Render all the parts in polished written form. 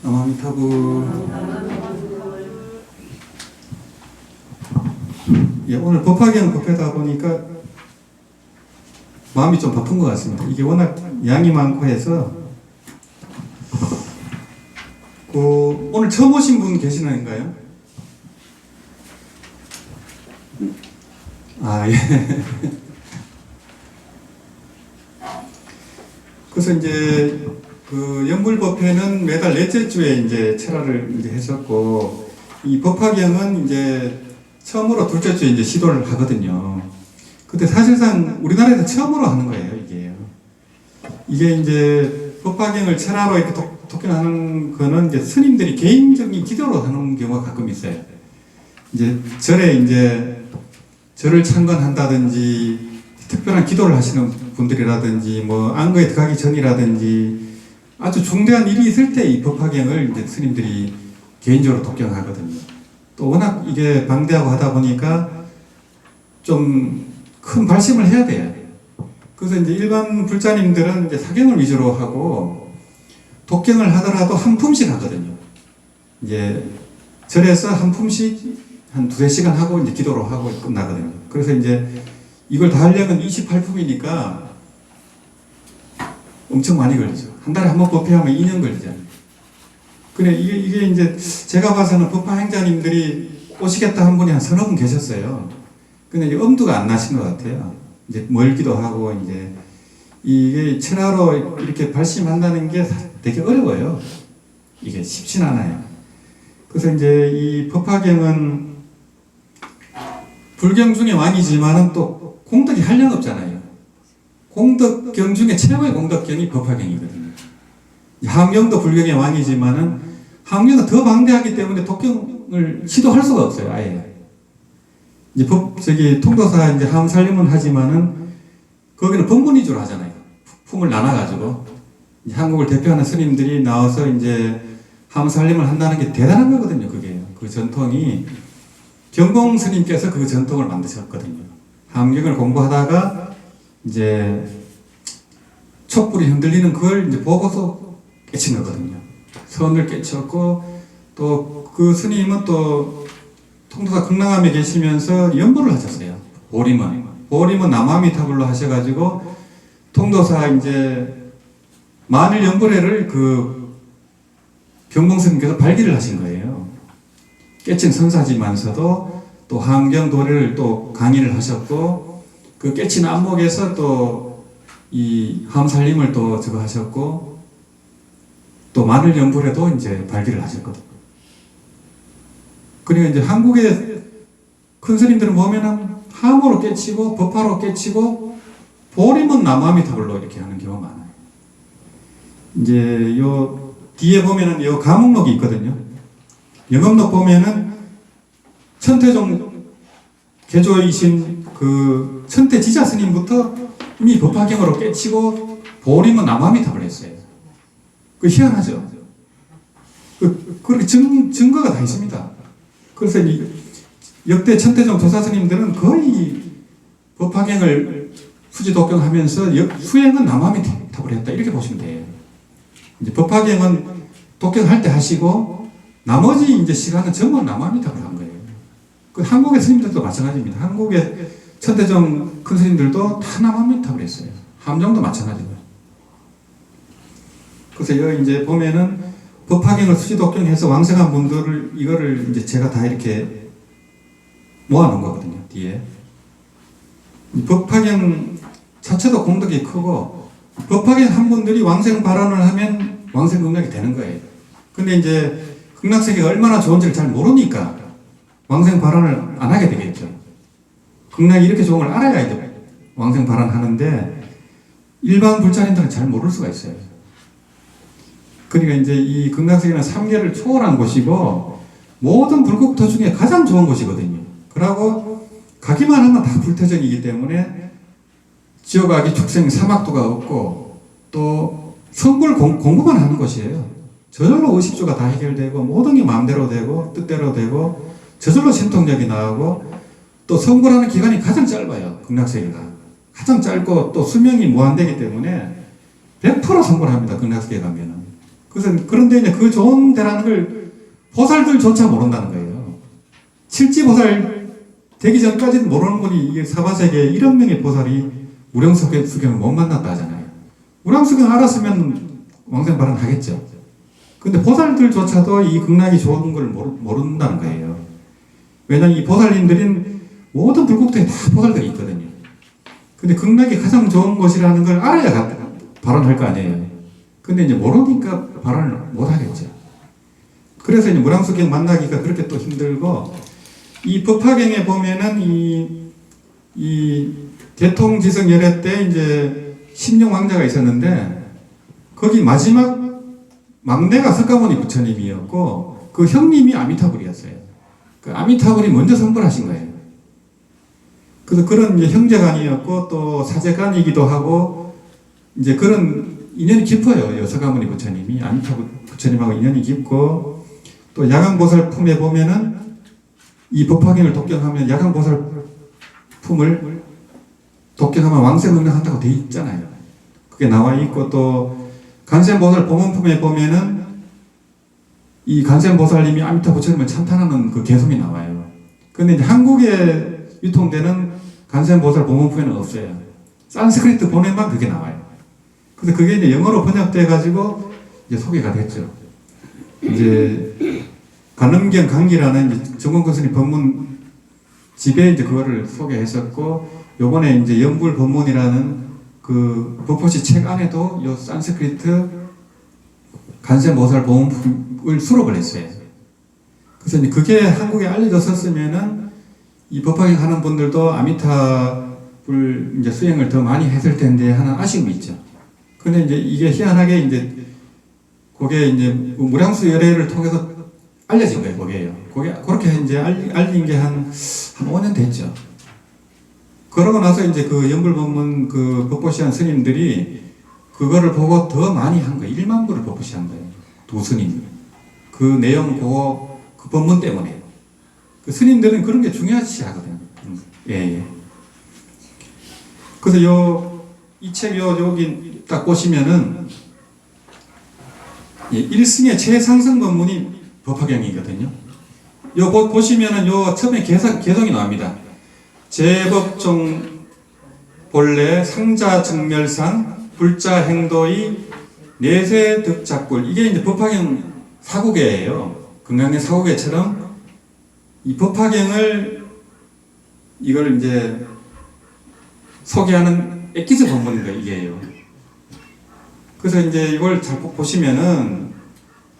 아마미타불. 예, 오늘 법화경 법회다 보니까 마음이 좀 바쁜 것 같습니다. 이게 워낙 양이 많고 해서 오늘 처음 오신 분 계시는가요? 아, 예. 그래서 이제 그 연불법회는 매달 넷째 주에 이제 철화를 이제 했었고, 이 법화경은 이제 처음으로 둘째 주에 이제 시도를 하거든요. 근데 사실상 우리나라에서 처음으로 하는 거예요, 이게. 이게 이제 법화경을 철화로 이렇게 독경하는 거는 이제 스님들이 개인적인 기도로 하는 경우가 가끔 있어요. 이제 절에 이제 절을 창건한다든지 특별한 기도를 하시는 분들이라든지 뭐 안거에 들어가기 전이라든지 아주 중대한 일이 있을 때 이 법화경을 이제 스님들이 개인적으로 독경하거든요. 또 워낙 이게 방대하고 하다 보니까 좀 큰 발심을 해야 돼요. 그래서 이제 일반 불자님들은 이제 사경을 위주로 하고 독경을 하더라도 한 품씩 하거든요. 이제 절에서 한 품씩 한 두세 시간 하고 이제 기도로 하고 끝나거든요. 그래서 이제 이걸 다 하려면 28품이니까 엄청 많이 걸리죠. 한 달에 한 번 법회하면 2년 걸리잖아요. 그래, 이게 이제 제가 봐서는 법화 행자님들이 오시겠다 한 분이 한 서너 분 계셨어요. 근데 이제 엄두가 안 나신 것 같아요. 이제 멀기도 하고, 이제 이게 철화로 이렇게 발심한다는 게 되게 어려워요. 이게 쉽진 않아요. 그래서 이제 이 법화경은 불경 중에 왕이지만은 또 공덕이 한량없잖아요. 공덕경 중에 최고의 공덕경이 법화경이거든요. 함경도 불경의 왕이지만은 함경은 더 방대하기 때문에 독경을 시도할 수가 없어요, 아예. 이제 통도사 이제 함살림은 하지만은 거기는 법문 위주로 하잖아요. 품을 나눠가지고 한국을 대표하는 스님들이 나와서 이제 함살림을 한다는 게 대단한 거거든요. 그게 그 전통이 경공 스님께서 그 전통을 만드셨거든요. 함경을 공부하다가 이제 촛불이 흔들리는 그걸 이제 보고서 깨친 거거든요. 선을 깨쳤고 또 그 스님은 또 통도사 극랑암에 계시면서 연불을 하셨어요. 보림은 남아미타불로 하셔가지고 통도사 이제 만일 연불회를 그 경공 스님께서 발기를 하신 거예요. 깨친 선사지만서도 또 함경 도래를 또 강의를 하셨고 그 깨친 안목에서 또 이 함살림을 또 저거 하셨고 또 마늘 연불에도 이제 발기를 하셨거든요. 그러니까 이제 한국의 큰 스님들은 보면은 함으로 깨치고 법화로 깨치고 보림은 남아미타불로 이렇게 하는 경우가 많아요. 이제 요 뒤에 보면은 요 가목록이 있거든요. 영업록 보면은 천태종 개조이신 그 천태 지자 스님부터 이미 법화경으로 깨치고 보림은 남아미타불 했어요. 그 희한하죠. 그렇게 증거가 다 있습니다. 그래서 이 역대 천태종 조사 스님들은 거의 법화경을 수지 독경하면서 수행은 남아미타불 했다 이렇게 보시면 돼요. 이제 법화경은 독경할 때 하시고 나머지 이제 시간은 전부 남아미타불 한 거예요. 그 한국의 스님들도 마찬가지입니다. 한국의 천태종 큰 스님들도 다 남아미타불 했어요. 함정도 마찬가지고요. 그래서 여기 이제 보면은 법화경을 수지 독경해서 왕성한 분들을 이거를 이제 제가 다 이렇게 모아놓은 거거든요. 뒤에 법화경 자체도 공덕이 크고 법화경 한 분들이 왕생 발언을 하면 왕생 극락이 되는 거예요. 근데 이제 극락세계가 얼마나 좋은지를 잘 모르니까 왕생 발언을 안 하게 되겠죠. 극락이 이렇게 좋은 걸 알아야 이제 왕생 발언하는데 일반 불자님들은 잘 모를 수가 있어요. 그러니까 이제 이 극락세계는 3계를 초월한 곳이고 모든 불국토 중에 가장 좋은 곳이거든요. 그러고 가기만 하면 다 불태전이기 때문에 지옥악이 축생 사막도가 없고 또 성불 공부만 하는 곳이에요. 저절로 의식주가 다 해결되고 모든 게 마음대로 되고 뜻대로 되고 저절로 신통력이 나오고 또 성불하는 기간이 가장 짧아요. 극락세계가 가장 짧고 또 수명이 무한되기 때문에 100% 성불합니다. 극락세계 가면은 그런데 이제 그 좋은 데라는 걸 보살들조차 모른다는 거예요. 칠지보살 되기 전까지는 모르는 분이 이게 사바세계에 이런 명의 보살이 무량수경을 못 만났다 하잖아요. 무량수경 알았으면 왕생발언 하겠죠. 근데 보살들조차도 이 극락이 좋은 걸 모른다는 거예요. 왜냐하면 이 보살님들은 모든 불국토에 다 보살들이 있거든요. 근데 극락이 가장 좋은 곳이라는 걸 알아야 발언할 거 아니에요. 근데 이제 모르니까 발언을 못 하겠죠. 그래서 이제 무량수경 만나기가 그렇게 또 힘들고, 이 법화경에 보면은 이 대통지성 열애 때 이제 신용 왕자가 있었는데, 거기 마지막 막내가 석가모니 부처님이었고, 그 형님이 아미타불이었어요. 그 아미타불이 먼저 선불하신 거예요. 그래서 그런 이제 형제간이었고, 또 사제간이기도 하고, 이제 그런 인연이 깊어요. 석가모니 부처님이. 아미타불 부처님하고 인연이 깊고, 또 야광보살품에 보면은 이 법화경을 독경하면 야광보살품을 독경하면 왕세능력한다고 돼 있잖아요. 그게 나와 있고, 또 간센보살 보문품에 보면은 이 간센보살님이 아미타 부처님을 찬탄하는 그 개송이 나와요. 근데 이제 한국에 유통되는 간센보살 보문품에는 없어요. 산스크리트 본에만 그게 나와요. 그래서 그게 이제 영어로 번역돼 가지고 이제 소개가 됐죠. 이제 간음경 강기라는 이제 정원근 스님 법문 집에 이제 그거를 소개했었고, 요번에 이제 연불 법문이라는 그 법포시 책 안에도 요 산스크리트 간센보살 보문품을 수록을 했어요. 그래서 이제 그게 한국에 알려졌었으면은 이 법화경 하는 분들도 아미타불 이제 수행을 더 많이 했을 텐데 하는 아쉬움이 있죠. 근데 이제 이게 희한하게 이제 그게 이제 무량수 열애를 통해서 알려진 거예요, 그게요. 그렇게 이제 알린 게 한 5년 됐죠. 그러고 나서 이제 그 연불법문 그 법보시한 스님들이 그거를 보고 더 많이 한 거예요. 1만 부를 법보시한 거예요. 두 스님이. 그 내용 그 법문 때문에. 그 스님들은 그런 게 중요시 하거든요. 예. 그래서 이 책 여기 딱 보시면은, 예, 1승의 최상승 법문이 법화경이거든요. 보시면은 처음에 개성이 나옵니다. 제법종 본래 상자 증멸상 불자 행도의 내세 득작불. 이게 이제 법화경 사국예예요. 금강경 사국예처럼 이 법화경을 이걸 이제 소개하는 엑기스 법문인 거예요, 이게요. 그래서 이제 이걸 잘 보시면은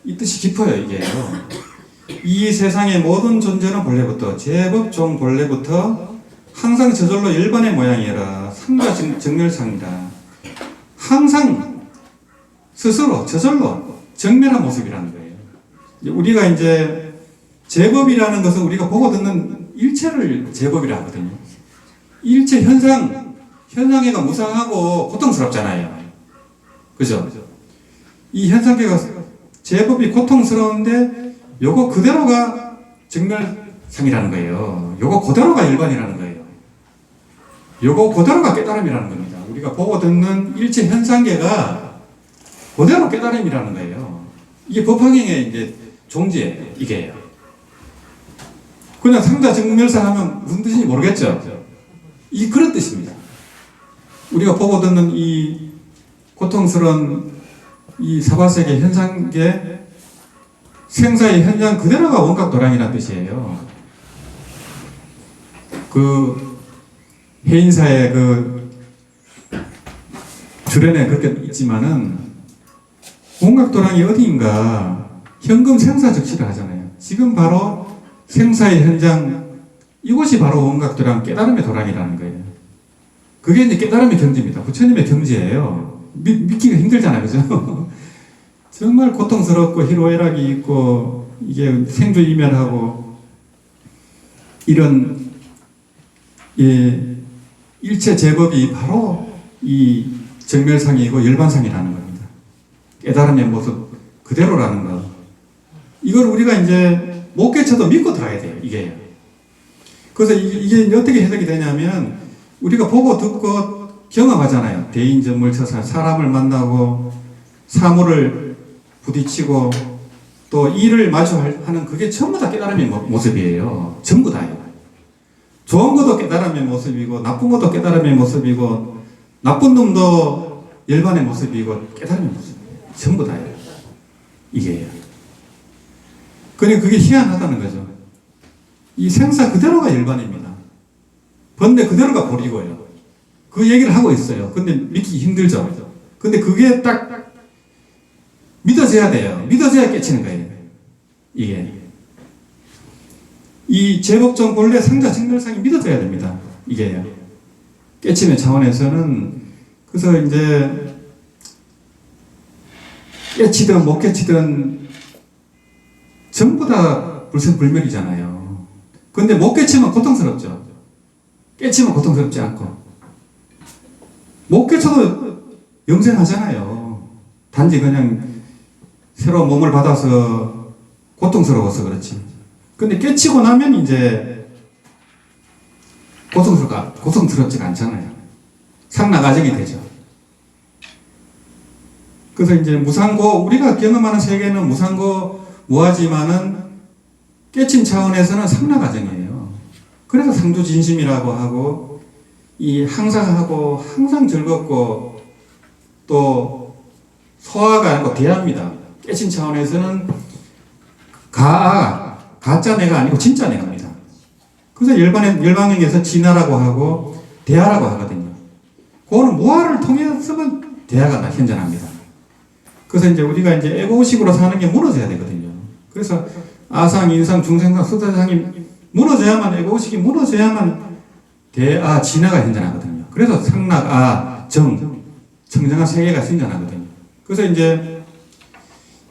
이 뜻이 깊어요, 이게요. 이 세상의 모든 존재는 본래부터, 제법종 본래부터 항상 저절로 일반의 모양이라 상가 정멸상이다. 항상 스스로 저절로 정멸한 모습이라는 거예요. 우리가 이제 제법이라는 것은 우리가 보고 듣는 일체를 제법이라 하거든요. 일체 현상계가 무상하고 고통스럽잖아요. 그죠? 이 현상계가 제법이 고통스러운데 요거 그대로가 정멸상이라는 거예요. 요거 그대로가 일반이라는 거예요. 요거 그대로가 깨달음이라는 겁니다. 우리가 보고 듣는 일체 현상계가 그대로 깨달음이라는 거예요. 이게 법화경의 이제 종지예요. 이게요. 그냥 상자 정멸상 하면 무슨 뜻인지 모르겠죠? 그런 뜻입니다. 우리가 보고 듣는 이 고통스러운 이 사바세계 현상계 생사의 현장 그대로가 원각도량이라는 뜻이에요. 그 해인사의 그 주변에 그렇게 있지만은 원각도량이 어디인가 현금 생사 적시를 하잖아요. 지금 바로 생사의 현장, 이곳이 바로 원각도량 깨달음의 도량이라는 거예요. 그게 이제 깨달음의 경지입니다. 부처님의 경지예요. 믿기가 힘들잖아요, 그죠? 정말 고통스럽고 희로애락이 있고 이게 생주 이멸하고 이런 일체 제법이 바로 이 정멸상이고 열반상이라는 겁니다. 깨달음의 모습 그대로라는 거. 이걸 우리가 이제 못 깨쳐도 믿고 들어야 돼요, 이게. 그래서 이게 어떻게 해석이 되냐면 우리가 보고 듣고 경험하잖아요. 대인전물처사, 사람을 만나고 사물을 부딪히고 또 일을 마주하는 그게 전부 다 깨달음의 모습이에요. 전부 다요. 좋은 것도 깨달음의 모습이고 나쁜 것도 깨달음의 모습이고 나쁜 놈도 열반의 모습이고 깨달음의 모습이에요. 전부 다요. 이게요. 그러니까 그게 희한하다는 거죠. 이 생사 그대로가 열반입니다. 번뇌 그대로가 보리고요. 그 얘기를 하고 있어요. 근데 믿기 힘들죠. 근데 그게 딱 믿어져야 돼요. 믿어져야 깨치는 거예요. 이게. 이 제법정 본래 상자 증멸상이 믿어져야 됩니다. 이게요. 깨침의 차원에서는 그래서 이제 깨치든 못 깨치든 전부 다 불생불멸이잖아요. 근데 못 깨치면 고통스럽죠. 깨치면 고통스럽지 않고. 못 깨쳐도 영생하잖아요. 단지 그냥 새로운 몸을 받아서 고통스러워서 그렇지. 근데 깨치고 나면 이제 고통스럽지가 않잖아요. 상락아정이 되죠. 그래서 이제 무상고, 우리가 경험하는 세계는 무상고 무하지만은 깨침 차원에서는 상락아정이에요. 그래서 상주진심이라고 하고, 이 항상 즐겁고, 또 소화가 아니고 대합니다. 깨침 차원에서는 가짜 내가 아니고 진짜 내가입니다. 그래서 열방행에서 진화라고 하고 대하라고 하거든요. 그거는 무아를 통해서만 대하가 현존합니다. 그래서 이제 우리가 이제 에고식으로 사는 게 무너져야 되거든요. 그래서 아상, 인상, 중생상, 수다상이 무너져야만, 에고식이 무너져야만 대아, 진화가 현존하거든요. 그래서 상락, 청정한 세계가 현존하거든요. 그래서 이제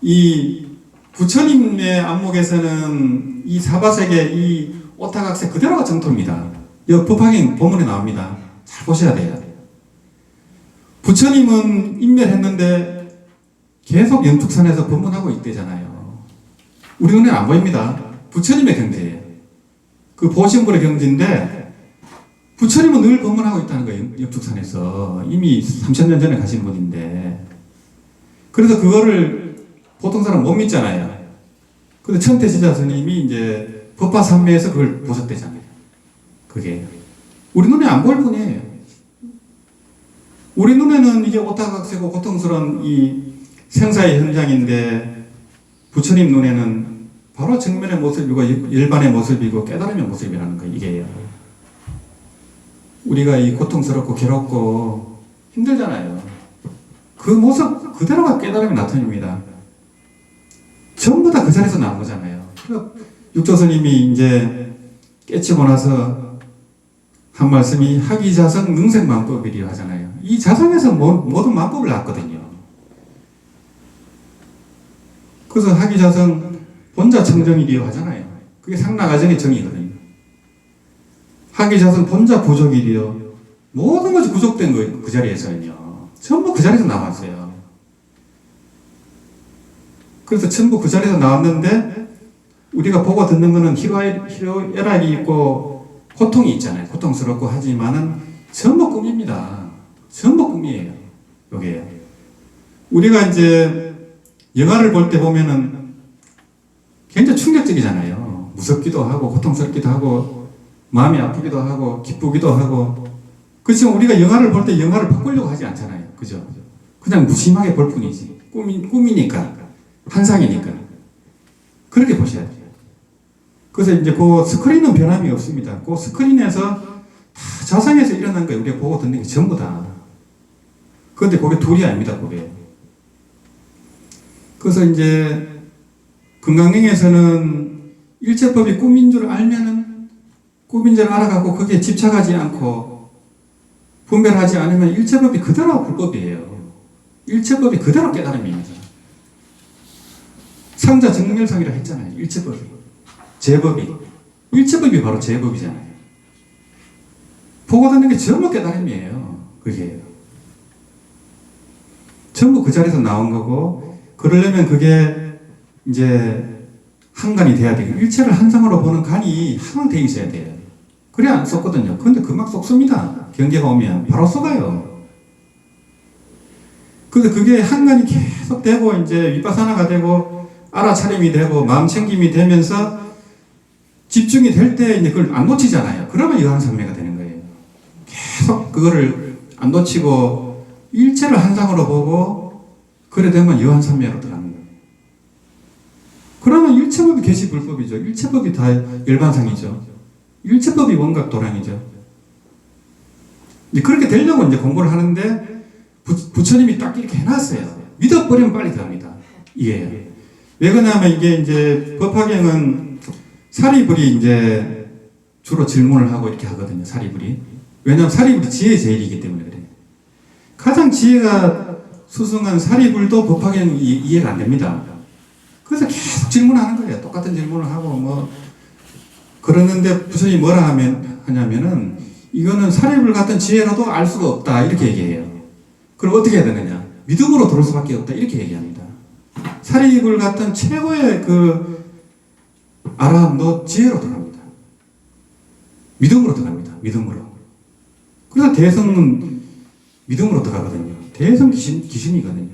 이 부처님의 안목에서는 이 사바세계, 이 오타각세 그대로가 정토입니다. 이 법화경 본문에 나옵니다. 잘 보셔야 돼요. 부처님은 인멸했는데 계속 연축산에서 법문하고 있대잖아요. 우리 눈에 안 보입니다. 부처님의 경지예요. 그 보신불의 경지인데 부처님은 늘 법문하고 있다는 거예요. 연축산에서. 이미 3000년 전에 가신 분인데. 그래서 그거를 보통 사람 못 믿잖아요. 근데 천태지자 스님이 이제 법화산매에서 그걸 보셨대잖아요. 그게. 우리 눈에 안 보일 뿐이에요. 우리 눈에는 이게 오타각세고 고통스러운 이 생사의 현장인데 부처님 눈에는 바로 정면의 모습이고 일반의 모습이고 깨달음의 모습이라는 거 이게요. 우리가 이 고통스럽고 괴롭고 힘들잖아요. 그 모습 그대로가 깨달음이 나타납니다. 전부 다 그 자리에서 나온 거잖아요. 육조스님이 이제 깨치고 나서 한 말씀이 학이자성 능생만법이리요 하잖아요. 이 자성에서 모든 만법을 낳았거든요. 그래서 학이자성 본자청정이리요 하잖아요. 그게 상락아정의 정의거든요. 학이자성 본자 부족이리요. 모든 것이 구족된 거예요. 그 자리에서는요. 전부 그 자리에서 나왔어요. 그래서 전부 그 자리에서 나왔는데 우리가 보고 듣는 거는 희로애락이 있고 고통이 있잖아요. 고통스럽고 하지만은 전부 꿈입니다. 전부 꿈이에요. 요게. 우리가 이제 영화를 볼 때 보면은 굉장히 충격적이잖아요. 무섭기도 하고 고통스럽기도 하고 마음이 아프기도 하고 기쁘기도 하고. 그렇지만 우리가 영화를 볼 때 영화를 바꾸려고 하지 않잖아요. 그죠? 그냥 무심하게 볼 뿐이지. 꿈이니까. 환상이니까. 그렇게 보셔야 돼요. 그래서 이제 그 스크린은 변함이 없습니다. 그 스크린에서 다 자상에서 일어난 거예요. 우리가 보고 듣는 게 전부 다. 그런데 그게 둘이 아닙니다. 그게. 그래서 이제 금강경에서는 일체법이 꿈인 줄 알면은 꿈인 줄 알아가고 거기에 집착하지 않고 분별하지 않으면 일체법이 그대로 불법이에요. 일체법이 그대로 깨달음입니다. 상자 정멸상이라 했잖아요. 일체법이. 제법이. 일체법이 바로 제법이잖아요. 보고 듣는 게 전부 깨달음이에요. 그게. 전부 그 자리에서 나온 거고, 그러려면 그게 이제 한간이 돼야 되고, 일체를 한상으로 보는 간이 항상 돼 있어야 돼요. 그래 안 썩거든요. 그런데 금방 썩습니다. 경계가 오면 바로 썩어요. 근데 그게 한간이 계속 되고 이제 윗바사나가 되고 알아차림이 되고 마음 챙김이 되면서 집중이 될 때 이제 그걸 안 놓치잖아요. 그러면 여한산매가 되는 거예요. 계속 그거를 안 놓치고 일체를 한상으로 보고 그래 되면 여한산매로 들어가는 거예요. 그러면 일체법이 계시불법이죠. 일체법이 다 열반상이죠. 일체법이 원각도량이죠. 이제 그렇게 되려고 이제 공부를 하는데 부처님이 딱 이렇게 해놨어요. 믿어버리면 빨리 들어갑니다. 이게 왜 그러냐면 이게 이제 법화경은 사리불이 이제 주로 질문을 하고 이렇게 하거든요. 사리불이. 왜냐하면 사리불이 지혜 제일이기 때문에 그래요. 가장 지혜가 수승한 사리불도 법화경이 이해가 안 됩니다. 그래서 계속 질문하는 거예요. 똑같은 질문을 하고 뭐 그러는데 부처님이 뭐라 하냐면은 이거는 사리불 같은 지혜로도 알 수가 없다 이렇게 얘기해요. 그럼 어떻게 해야 되느냐? 믿음으로 들을 수밖에 없다 이렇게 얘기합니다. 사리불 같은 최고의 그 아라함도 지혜로 들어갑니다. 믿음으로 들어갑니다. 믿음으로. 그래서 대성은 믿음으로 들어가거든요. 대성 기신이거든요.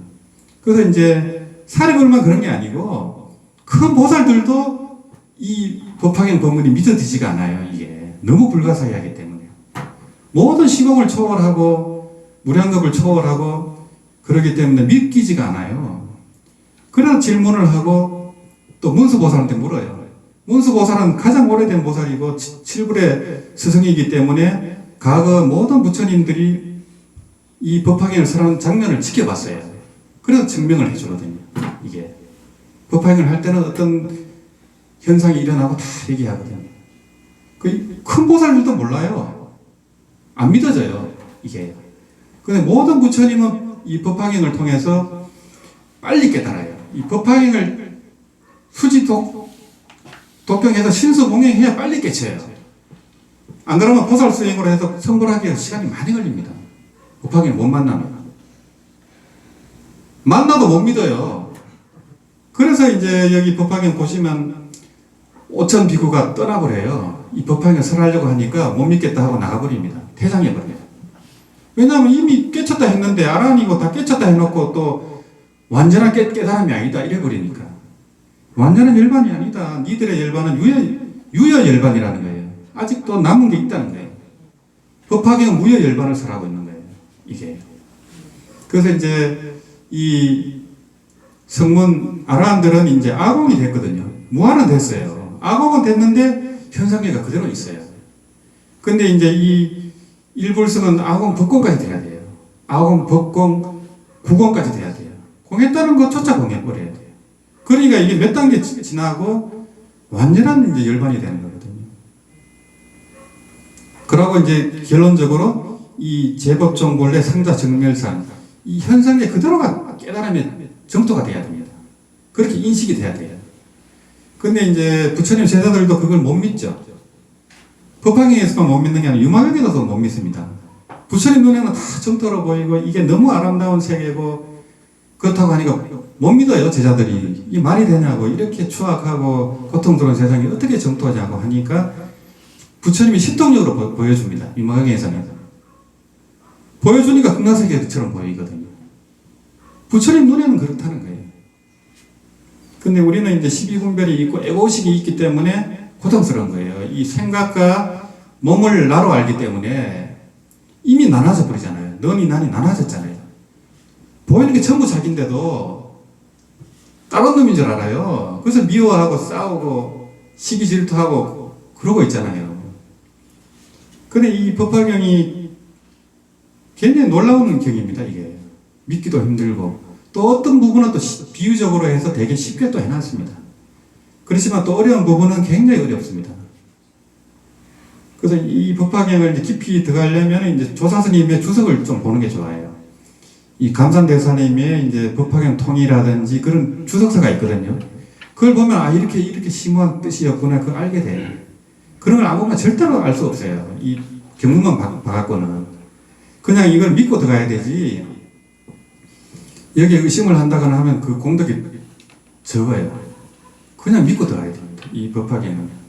그래서 이제 사리불만 그런 게 아니고 큰 보살들도 이 법화경 법문이 믿어지지가 않아요. 이게 너무 불가사의하기 때문에 모든 시공을 초월하고 무량겁을 초월하고 그러기 때문에 믿기지가 않아요. 그래서 질문을 하고 또 문수보살한테 물어요. 문수보살은 가장 오래된 보살이고 칠불의 스승이기 때문에 과거 모든 부처님들이 이 법화경을 설하는 장면을 지켜봤어요. 그래서 증명을 해주거든요. 이게 법화경을 할 때는 어떤 현상이 일어나고 다 얘기하거든요. 그 큰 보살들도 몰라요. 안 믿어져요. 이게. 근데 모든 부처님은 이 법화경을 통해서 빨리 깨달아요. 이 법화경을 독경해서 신수봉행해야 빨리 깨쳐요. 안 그러면 보살 수행으로 해서 성불하기가 시간이 많이 걸립니다. 법화경을 못 만나면. 만나도 못 믿어요. 그래서 이제 여기 법화경 보시면 5천 비구가 떠나버려요. 이 법화경을 설하려고 하니까 못 믿겠다 하고 나가버립니다. 퇴장해버려요. 왜냐하면 이미 깨쳤다 했는데 아란이고 다 깨쳤다 해놓고 또 완전한 깨달음이 아니다 이래버리니까. 완전한 열반이 아니다. 니들의 열반은 유여 열반이라는 거예요. 아직도 남은 게 있다는 거예요. 법화경은 무여 열반을 설하고 있는 거예요. 이게. 그래서 이제 이 성문 아라한들은 이제 아공이 됐거든요. 무한은 됐어요. 아공은 됐는데 현상계가 그대로 있어요. 근데 이제 이 일불성은 아공 법공까지 돼야 돼요. 아공 법공 구공까지 돼야 돼요. 공했다는 것조차 공해버려야 돼요. 그러니까 이게 몇 단계 지나고 완전한 이제 열반이 되는 거거든요. 그러고 이제 결론적으로 이 제법종 본래 상자 정멸상 이 현상계 그대로가 깨달음의 정토가 돼야 됩니다. 그렇게 인식이 돼야 돼요. 근데 이제 부처님 제자들도 그걸 못 믿죠. 법화경에서만 못 믿는 게 아니라 유마경에서도 못 믿습니다. 부처님 눈에는 다 정토로 보이고 이게 너무 아름다운 세계고 그렇다고 하니까 못 믿어요. 제자들이. 이 말이 되냐고 이렇게 추악하고 고통스러운 세상이 어떻게 정토하냐고 하니까 부처님이 신동력으로 보여줍니다. 유마경에서는. 보여주니까 극락세계처럼 보이거든요. 부처님 눈에는 그렇다는 거예요. 근데 우리는 이제 12분별이 있고 애고식이 있기 때문에 고통스러운 거예요. 이 생각과 몸을 나로 알기 때문에 이미 나눠져 버리잖아요. 너니 나니 나눠졌잖아요. 보이는 게 전부 자기인데도 다른 놈인 줄 알아요. 그래서 미워하고 싸우고 시기 질투하고 그러고 있잖아요. 근데 이 법화경이 굉장히 놀라운 경입니다. 이게 믿기도 힘들고 또 어떤 부분은 또 비유적으로 해서 되게 쉽게 또 해놨습니다. 그렇지만 또 어려운 부분은 굉장히 어렵습니다. 그래서 이 법화경을 이제 깊이 들어가려면 이제 조사스님의 주석을 좀 보는 게 좋아요. 이 감산대사님의 이제 법화경 통이라든지 그런 주석서가 있거든요. 그걸 보면 아 이렇게 심오한 뜻이었구나 그걸 알게 돼요. 그런 걸 아무나 절대로 알 수 없어요. 이 경문만 봐갖고는 그냥 이걸 믿고 들어가야 되지. 여기에 의심을 한다거나 하면 그 공덕이 적어요. 그냥 믿고 들어가야 됩니다. 이 법화경은.